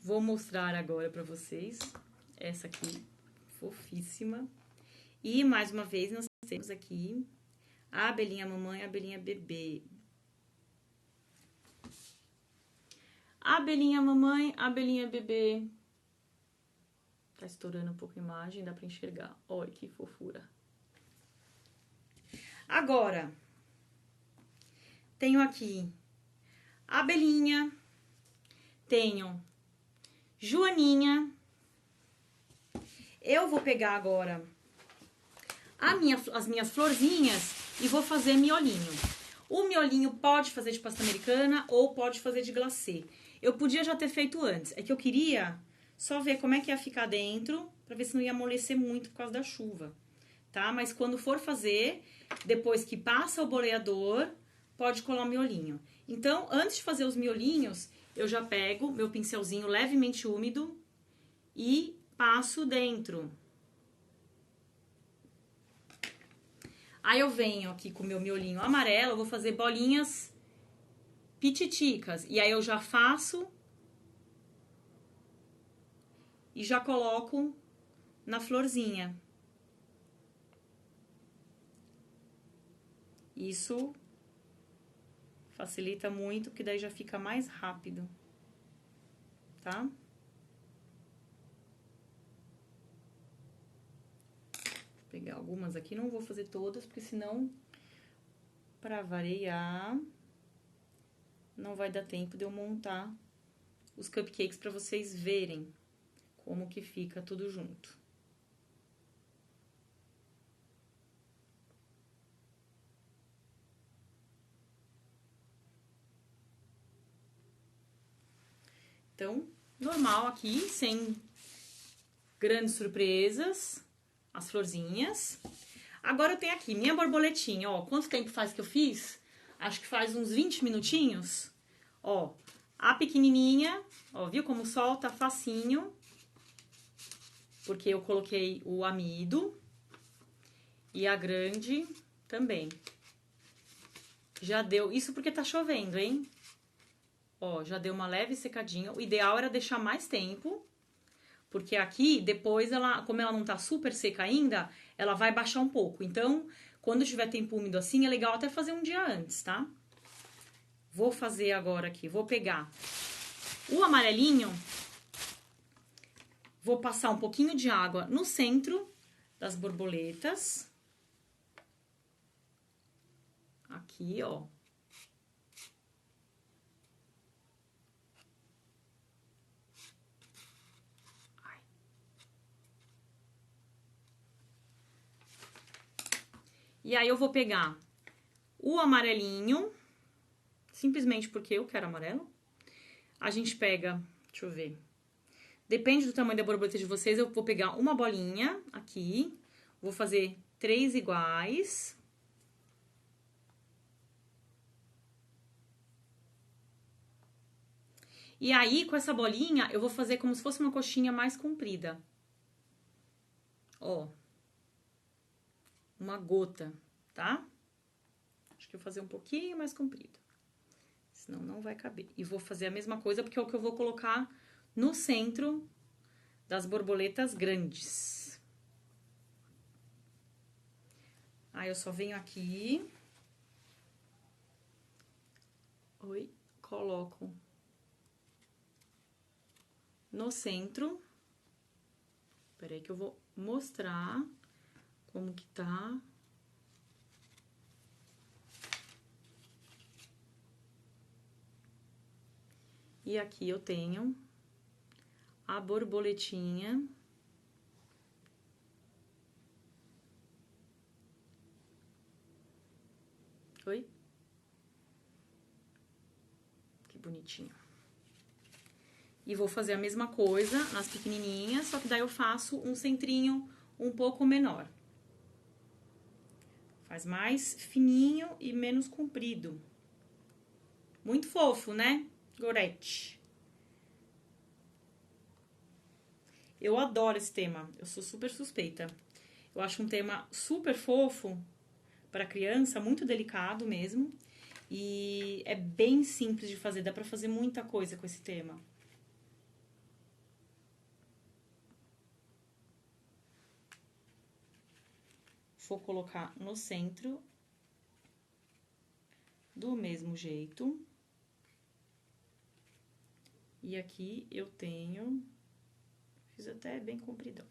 Speaker 1: Vou mostrar agora para vocês essa aqui, fofíssima. E, mais uma vez, nós temos aqui a abelhinha mamãe e a abelhinha bebê. Abelhinha mamãe, abelhinha bebê. Tá estourando um pouco a imagem, dá pra enxergar. Olha que fofura. Agora, tenho aqui a abelhinha, tenho Joaninha. Eu vou pegar agora as minhas florzinhas e vou fazer miolinho. O miolinho pode fazer de pasta americana ou pode fazer de glacê. Eu podia já ter feito antes, é que eu queria só ver como é que ia ficar dentro, pra ver se não ia amolecer muito por causa da chuva, tá? Mas quando for fazer, depois que passa o boleador, pode colar o miolinho. Então, antes de fazer os miolinhos, eu já pego meu pincelzinho levemente úmido e passo dentro. Aí eu venho aqui com o meu miolinho amarelo, eu vou fazer bolinhas pititicas. E aí eu já faço e já coloco na florzinha. Isso facilita muito, porque daí já fica mais rápido, tá? Vou pegar algumas aqui, não vou fazer todas, porque senão, pra variar, não vai dar tempo de eu montar os cupcakes pra vocês verem como que fica tudo junto. Então, normal aqui, sem grandes surpresas, as florzinhas. Agora eu tenho aqui minha borboletinha, ó. Quanto tempo faz que eu fiz? Acho que faz uns 20 minutinhos. Ó, a pequenininha, ó, viu como solta facinho? Porque eu coloquei o amido. E a grande também. Já deu, isso porque tá chovendo, hein? Ó, já deu uma leve secadinha. O ideal era deixar mais tempo. Porque aqui, depois, como ela não tá super seca ainda, ela vai baixar um pouco. Então, quando tiver tempo úmido assim, é legal até fazer um dia antes, tá? Vou fazer agora aqui, vou pegar o amarelinho, vou passar um pouquinho de água no centro das borboletas. Aqui, ó. E aí eu vou pegar o amarelinho, simplesmente porque eu quero amarelo. A gente pega, deixa eu ver. Depende do tamanho da borboleta de vocês, eu vou pegar uma bolinha aqui. Vou fazer 3 iguais. E aí, com essa bolinha, eu vou fazer como se fosse uma coxinha mais comprida. Ó. Uma gota, tá? Acho que eu vou fazer um pouquinho mais comprido. Senão não vai caber. E vou fazer a mesma coisa, porque é o que eu vou colocar no centro das borboletas grandes. Aí eu só venho aqui. Oi, coloco no centro. Peraí que eu vou mostrar como que tá. E aqui eu tenho a borboletinha. Oi? Que bonitinho. E vou fazer a mesma coisa nas pequenininhas, só que daí eu faço um centrinho um pouco menor. Faz mais fininho e menos comprido. Muito fofo, né, Gorete? Eu adoro esse tema, eu sou super suspeita. Eu acho um tema super fofo para criança, muito delicado mesmo. E é bem simples de fazer, dá pra fazer muita coisa com esse tema. Vou colocar no centro do mesmo jeito. E aqui eu tenho, fiz até bem compridão.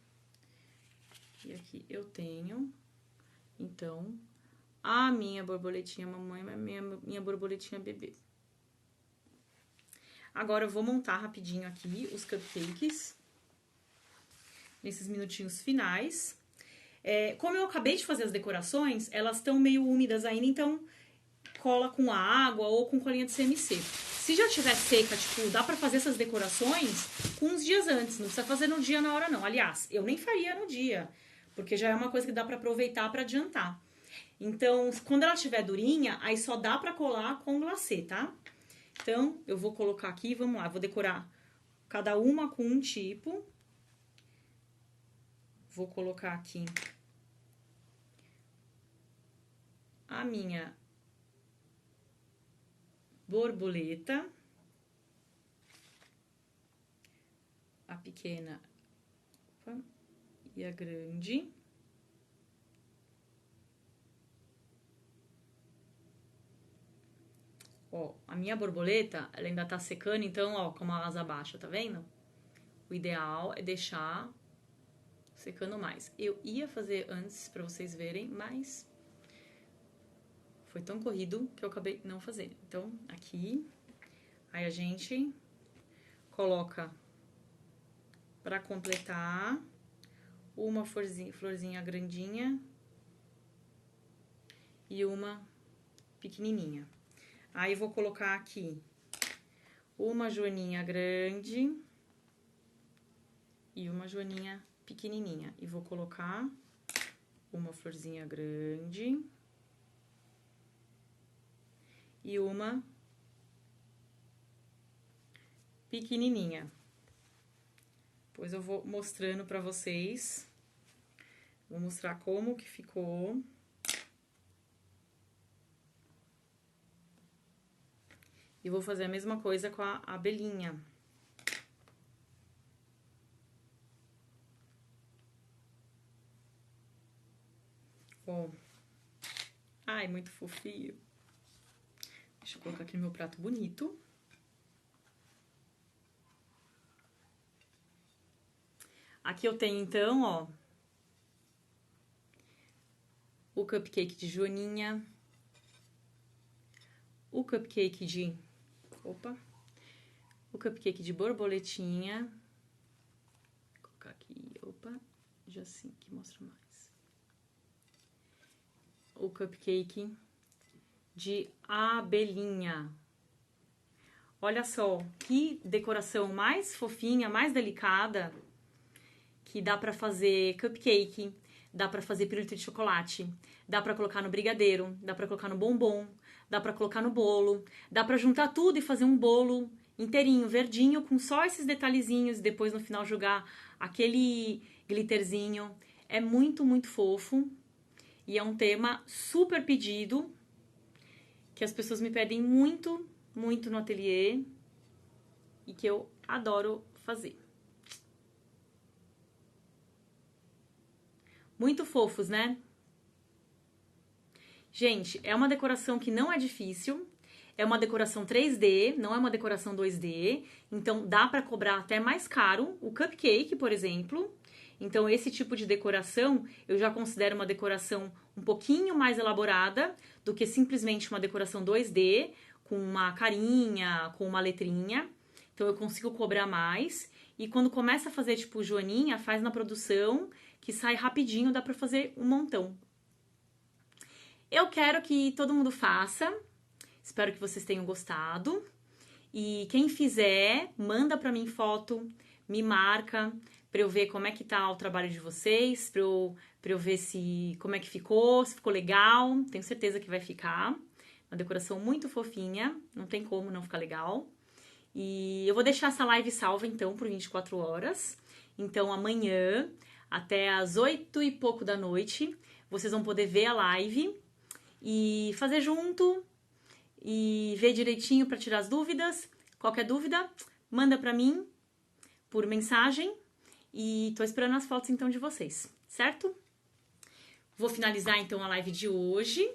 Speaker 1: E aqui eu tenho, então, a minha borboletinha mamãe e minha borboletinha bebê. Agora eu vou montar rapidinho aqui os cupcakes, nesses minutinhos finais. Como eu acabei de fazer as decorações, elas estão meio úmidas ainda, então cola com água ou com colinha de CMC. Se já tiver seca, tipo, dá pra fazer essas decorações com uns dias antes, não precisa fazer no dia na hora não. Aliás, eu nem faria no dia, porque já é uma coisa que dá pra aproveitar pra adiantar. Então, quando ela estiver durinha, aí só dá pra colar com glacê, tá? Então, eu vou colocar aqui, vamos lá, vou decorar cada uma com um tipo. Vou colocar aqui a minha borboleta, a pequena e a grande. Ó, a minha borboleta, ela ainda tá secando, então, ó, com uma asa baixa, tá vendo? O ideal é deixar secando mais. Eu ia fazer antes pra vocês verem, mas foi tão corrido que eu acabei não fazendo. Então, aqui, aí a gente coloca pra completar uma florzinha grandinha e uma pequenininha. Aí, vou colocar aqui uma joaninha grande e uma joaninha pequenininha. E vou colocar uma florzinha grande e uma pequenininha. Depois eu vou mostrando pra vocês. Vou mostrar como que ficou. E vou fazer a mesma coisa com a abelhinha. Ó. Ai, muito fofinho. Deixa eu colocar aqui no meu prato bonito. Aqui eu tenho, então, ó, o cupcake de joaninha, o cupcake de... Opa! O cupcake de borboletinha. Vou colocar aqui, opa, já assim que mostra mais. O cupcake de abelhinha. Olha só, que decoração mais fofinha, mais delicada, que dá pra fazer cupcake, dá pra fazer pirulito de chocolate, dá pra colocar no brigadeiro, dá pra colocar no bombom, dá pra colocar no bolo, dá pra juntar tudo e fazer um bolo inteirinho, verdinho, com só esses detalhezinhos, e depois no final jogar aquele glitterzinho. É muito, muito fofo e é um tema super pedido, que as pessoas me pedem muito, muito no ateliê e que eu adoro fazer. Muito fofos, né? Gente, é uma decoração que não é difícil, é uma decoração 3D, não é uma decoração 2D, então dá pra cobrar até mais caro o cupcake, por exemplo. Então esse tipo de decoração eu já considero uma decoração um pouquinho mais elaborada do que simplesmente uma decoração 2D com uma carinha, com uma letrinha. Então eu consigo cobrar mais. E quando começa a fazer tipo joaninha, faz na produção, que sai rapidinho, dá pra fazer um montão. Eu quero que todo mundo faça. Espero que vocês tenham gostado. E quem fizer, manda pra mim foto, me marca, pra eu ver como é que tá o trabalho de vocês, pra eu ver como é que ficou, se ficou legal. Tenho certeza que vai ficar. Uma decoração muito fofinha, não tem como não ficar legal. E eu vou deixar essa live salva, então, por 24 horas. Então, amanhã, até às 8 e pouco da noite, vocês vão poder ver a live e fazer junto e ver direitinho para tirar as dúvidas. Qualquer dúvida, manda para mim por mensagem e tô esperando as fotos, então, de vocês, certo? Vou finalizar, então, a live de hoje.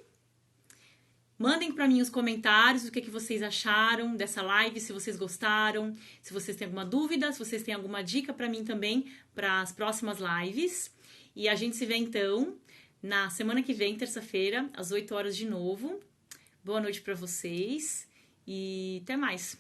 Speaker 1: Mandem para mim os comentários o que vocês acharam dessa live, se vocês gostaram, se vocês têm alguma dúvida, se vocês têm alguma dica para mim também para as próximas lives. E a gente se vê então na semana que vem, terça-feira, às 8 horas de novo. Boa noite para vocês e até mais.